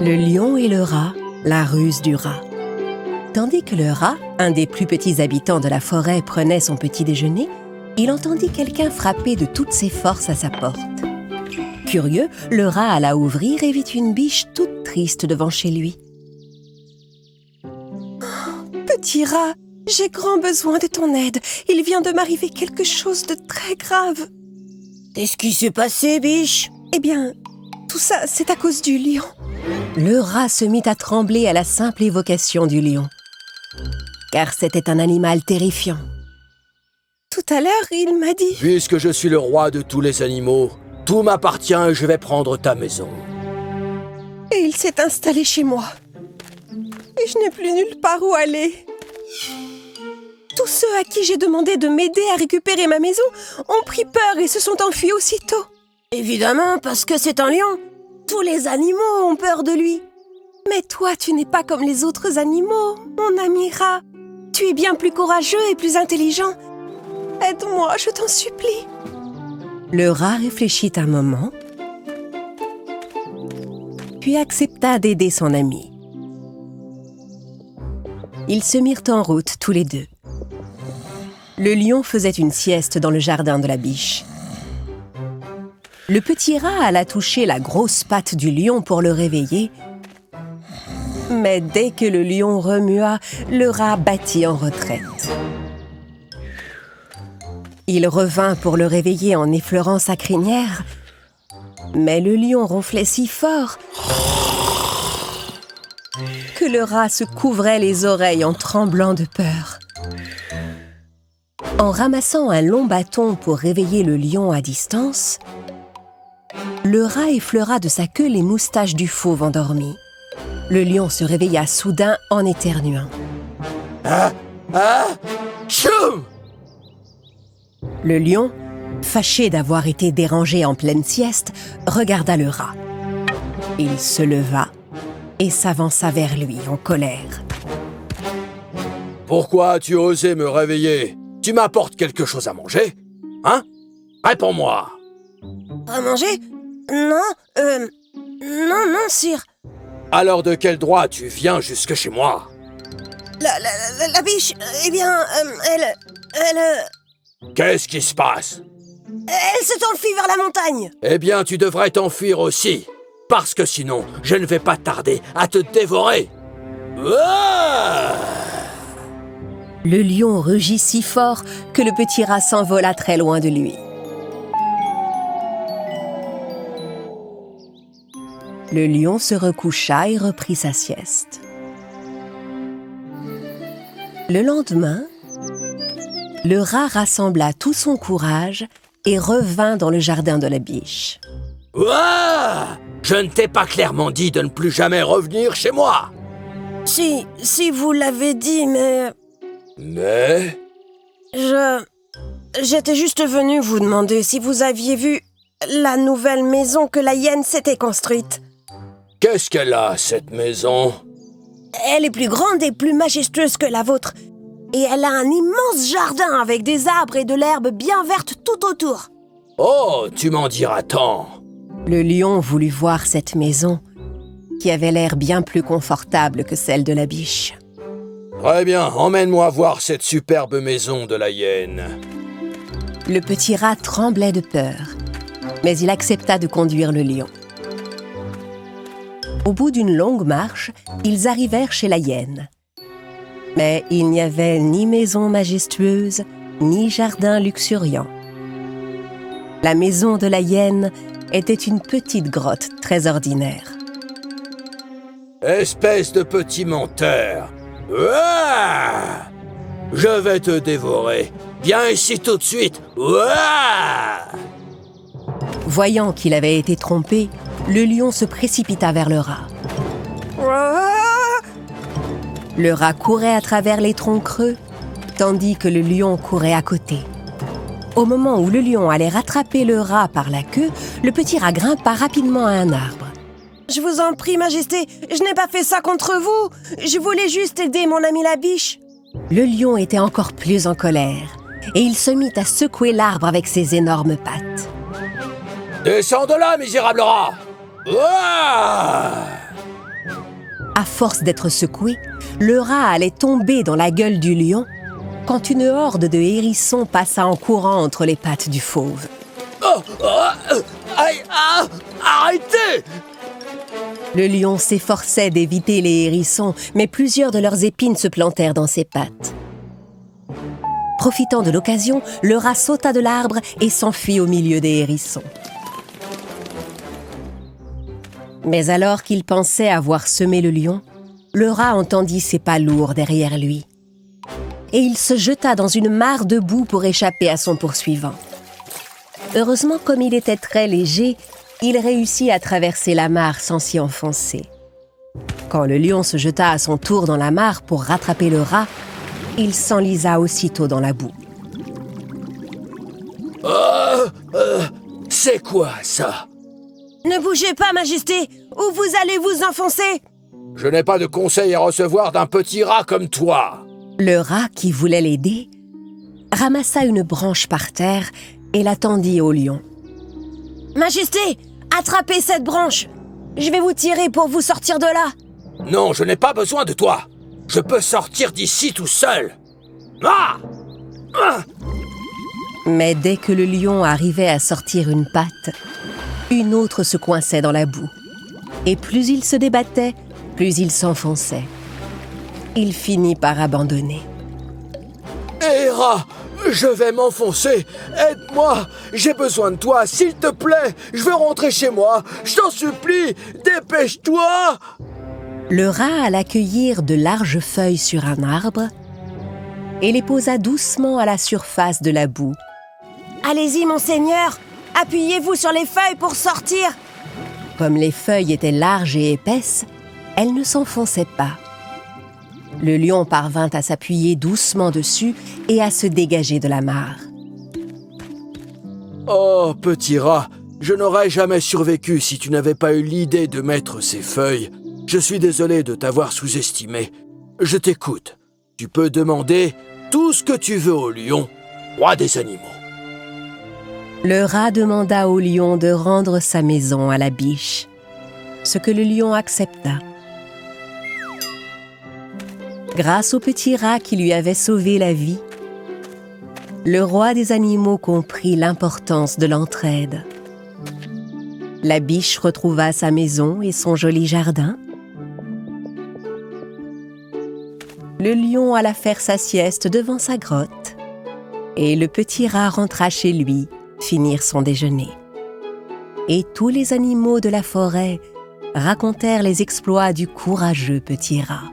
Le lion et le rat, la ruse du rat. Tandis que le rat, un des plus petits habitants de la forêt, prenait son petit déjeuner, il entendit quelqu'un frapper de toutes ses forces à sa porte. Curieux, le rat alla ouvrir et vit une biche toute triste devant chez lui. « Petit rat, j'ai grand besoin de ton aide. Il vient de m'arriver quelque chose de très grave. »« Qu'est-ce qui s'est passé, biche ?»« Eh bien, tout ça, c'est à cause du lion. » Le rat se mit à trembler à la simple évocation du lion, car c'était un animal terrifiant. Tout à l'heure, il m'a dit... « Puisque je suis le roi de tous les animaux, tout m'appartient et je vais prendre ta maison. » Et il s'est installé chez moi. Et je n'ai plus nulle part où aller. Tous ceux à qui j'ai demandé de m'aider à récupérer ma maison ont pris peur et se sont enfuis aussitôt. Évidemment, parce que c'est un lion. Tous les animaux ont peur de lui. Mais toi, tu n'es pas comme les autres animaux, mon ami rat. Tu es bien plus courageux et plus intelligent. Aide-moi, je t'en supplie. Le rat réfléchit un moment, puis accepta d'aider son ami. Ils se mirent en route tous les deux. Le lion faisait une sieste dans le jardin de la biche. Le petit rat alla toucher la grosse patte du lion pour le réveiller. Mais dès que le lion remua, le rat battit en retraite. Il revint pour le réveiller en effleurant sa crinière. Mais le lion ronflait si fort que le rat se couvrait les oreilles en tremblant de peur. En ramassant un long bâton pour réveiller le lion à distance, le rat effleura de sa queue les moustaches du fauve endormi. Le lion se réveilla soudain en éternuant. Tchoum ! Le lion, fâché d'avoir été dérangé en pleine sieste, regarda le rat. Il se leva et s'avança vers lui en colère. « Pourquoi as-tu osé me réveiller? Tu m'apportes quelque chose à manger? Hein? Réponds-moi !»« À manger? Non, non, sire. »« Alors de quel droit tu viens jusque chez moi? » La biche, eh bien, elle... Qu'est-ce qui se passe? Elle s'est enfuie vers la montagne. Eh bien, tu devrais t'enfuir aussi, parce que sinon, je ne vais pas tarder à te dévorer. Ah! Le lion rugit si fort que le petit rat s'envola très loin de lui. Le lion se recoucha et reprit sa sieste. Le lendemain, le rat rassembla tout son courage et revint dans le jardin de la biche. « Ouah! Je ne t'ai pas clairement dit de ne plus jamais revenir chez moi. » Si vous l'avez dit, mais... Mais... J'étais juste venu vous demander si vous aviez vu la nouvelle maison que la hyène s'était construite. Qu'est-ce qu'elle a, cette maison? Elle est plus grande et plus majestueuse que la vôtre. Et elle a un immense jardin avec des arbres et de l'herbe bien verte tout autour. Oh, tu m'en diras tant. Le lion voulut voir cette maison, qui avait l'air bien plus confortable que celle de la biche. Très bien, emmène-moi voir cette superbe maison de la hyène. Le petit rat tremblait de peur, mais il accepta de conduire le lion. Au bout d'une longue marche, ils arrivèrent chez la hyène. Mais il n'y avait ni maison majestueuse, ni jardin luxuriant. La maison de la hyène était une petite grotte très ordinaire. Espèce de petit menteur! Ouah! Je vais te dévorer. Viens ici tout de suite. Ouah! Voyant qu'il avait été trompé, le lion se précipita vers le rat. Le rat courait à travers les troncs creux, tandis que le lion courait à côté. Au moment où le lion allait rattraper le rat par la queue, le petit rat grimpa rapidement à un arbre. « Je vous en prie, Majesté, je n'ai pas fait ça contre vous. Je voulais juste aider mon ami la biche. » Le lion était encore plus en colère, et il se mit à secouer l'arbre avec ses énormes pattes. « Descends de là, misérable rat! Ouah! À force d'être secoué, le rat allait tomber dans la gueule du lion quand une horde de hérissons passa en courant entre les pattes du fauve. Aïe, arrêtez! Le lion s'efforçait d'éviter les hérissons, mais plusieurs de leurs épines se plantèrent dans ses pattes. Profitant de l'occasion, le rat sauta de l'arbre et s'enfuit au milieu des hérissons. Mais alors qu'il pensait avoir semé le lion, le rat entendit ses pas lourds derrière lui. Et il se jeta dans une mare de boue pour échapper à son poursuivant. Heureusement, comme il était très léger, il réussit à traverser la mare sans s'y enfoncer. Quand le lion se jeta à son tour dans la mare pour rattraper le rat, il s'enlisa aussitôt dans la boue. C'est quoi ça? Ne bougez pas, Majesté, ou vous allez vous enfoncer. Je n'ai pas de conseils à recevoir d'un petit rat comme toi. Le rat, qui voulait l'aider, ramassa une branche par terre et la tendit au lion. Majesté, attrapez cette branche. Je vais vous tirer pour vous sortir de là. Non, je n'ai pas besoin de toi. Je peux sortir d'ici tout seul. Mais dès que le lion arrivait à sortir une patte, une autre se coinçait dans la boue. Et plus il se débattait, plus il s'enfonçait. Il finit par abandonner. Hé, rat, je vais m'enfoncer. Aide-moi, j'ai besoin de toi, s'il te plaît. Je veux rentrer chez moi. Je t'en supplie, dépêche-toi. Le rat alla cueillir de larges feuilles sur un arbre et les posa doucement à la surface de la boue. Allez-y, monseigneur. Appuyez-vous sur les feuilles pour sortir. Comme les feuilles étaient larges et épaisses, elles ne s'enfonçaient pas. Le lion parvint à s'appuyer doucement dessus et à se dégager de la mare. Oh, petit rat, je n'aurais jamais survécu si tu n'avais pas eu l'idée de mettre ces feuilles. Je suis désolé de t'avoir sous-estimé. Je t'écoute. Tu peux demander tout ce que tu veux au lion, roi des animaux. Le rat demanda au lion de rendre sa maison à la biche, ce que le lion accepta. Grâce au petit rat qui lui avait sauvé la vie, le roi des animaux comprit l'importance de l'entraide. La biche retrouva sa maison et son joli jardin. Le lion alla faire sa sieste devant sa grotte et le petit rat rentra chez lui finir son déjeuner. Et tous les animaux de la forêt racontèrent les exploits du courageux petit rat.